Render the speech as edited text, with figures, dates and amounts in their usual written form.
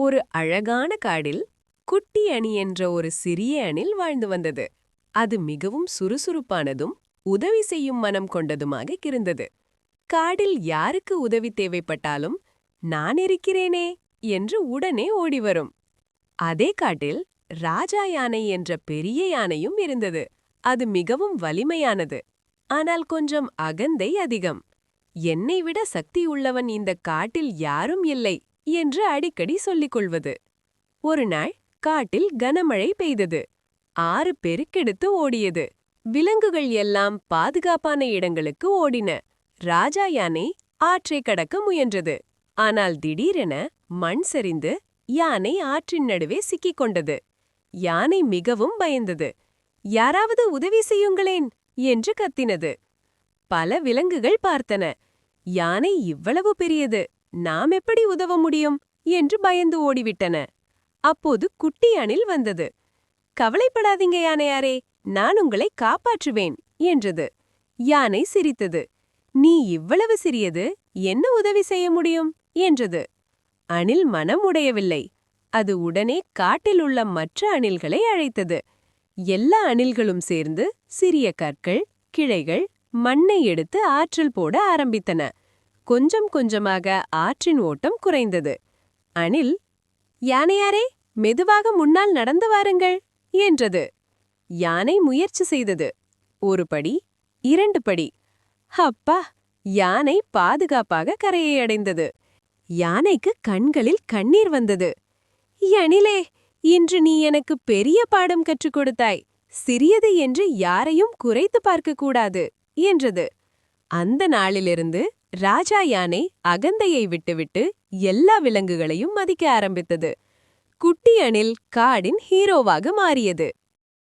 ஒரு அழகான காடில் குட்டி அணி என்ற ஒரு சிறிய அணில் வாழ்ந்து வந்தது. அது மிகவும் சுறுசுறுப்பானதும் உதவி செய்யும் மனம் கொண்டதுமாக இருந்தது. காடில் யாருக்கு உதவி தேவைப்பட்டாலும் நான் இருக்கிறேனே என்று உடனே ஓடிவரும். அதே காட்டில் ராஜா யானை என்ற பெரிய யானையும் இருந்தது. அது மிகவும் வலிமையானது, ஆனால் கொஞ்சம் அகந்தை அதிகம். என்னை விட சக்தி உள்ளவன் இந்த காட்டில் யாரும் இல்லை என்று அடிக்கடி சொல்லிக் கொள்வது. ஒரு நாள் காட்டில் கனமழை பெய்தது. ஆறு பெருக்கெடுத்து ஓடியது. விலங்குகள் எல்லாம் பாதுகாப்பான இடங்களுக்கு ஓடின. ராஜா யானை ஆற்றை கடக்க முயன்றது. ஆனால் திடீரென மண் சரிந்து யானை ஆற்றின் நடுவே சிக்கிக் கொண்டது. யானை மிகவும் பயந்தது. யாராவது உதவி செய்யுங்களேன் என்று கத்தினது. பல விலங்குகள் பார்த்தன. யானை இவ்வளவு பெரியது, நாம் எப்படி உதவ முடியும் என்று பயந்து ஓடிவிட்டன. அப்போது குட்டி அணில் வந்தது. கவலைப்படாதீங்க யானையாரே, நான் உங்களை காப்பாற்றுவேன் என்றது. யானை சிரித்தது. நீ இவ்வளவு சிறியது, என்ன உதவி செய்ய முடியும் என்றது. அணில் மனம் உடையவில்லை. அது உடனே காட்டில் உள்ள மற்ற அணில்களை அழைத்தது. எல்லா அணில்களும் சேர்ந்து சிறிய கற்கள், கிளைகள், மண்ணை எடுத்து ஆற்றில் போட ஆரம்பித்தன. கொஞ்சம் கொஞ்சமாக ஆற்றின் ஓட்டம் குறைந்தது. அணில், யானையாரே, மெதுவாக முன்னால் நடந்து வாருங்கள் என்றது. யானை முயற்சி செய்தது. ஒரு படி, 2 படி. அப்பா! யானை பாதுகாப்பாக கரையை அடைந்தது. யானைக்கு கண்களில் கண்ணீர் வந்தது. அணிலே, இன்று நீ எனக்கு பெரிய பாடம் கற்றுக் கொடுத்தாய். சிறியது என்று யாரையும் குறைத்து பார்க்கக்கூடாது என்றது. அந்த நாளிலிருந்து ராஜா யானை அகந்தையை விட்டுவிட்டு எல்லா விலங்குகளையும் மதிக்க ஆரம்பித்தது. குட்டி அணில் காடின் ஹீரோவாக மாறியது.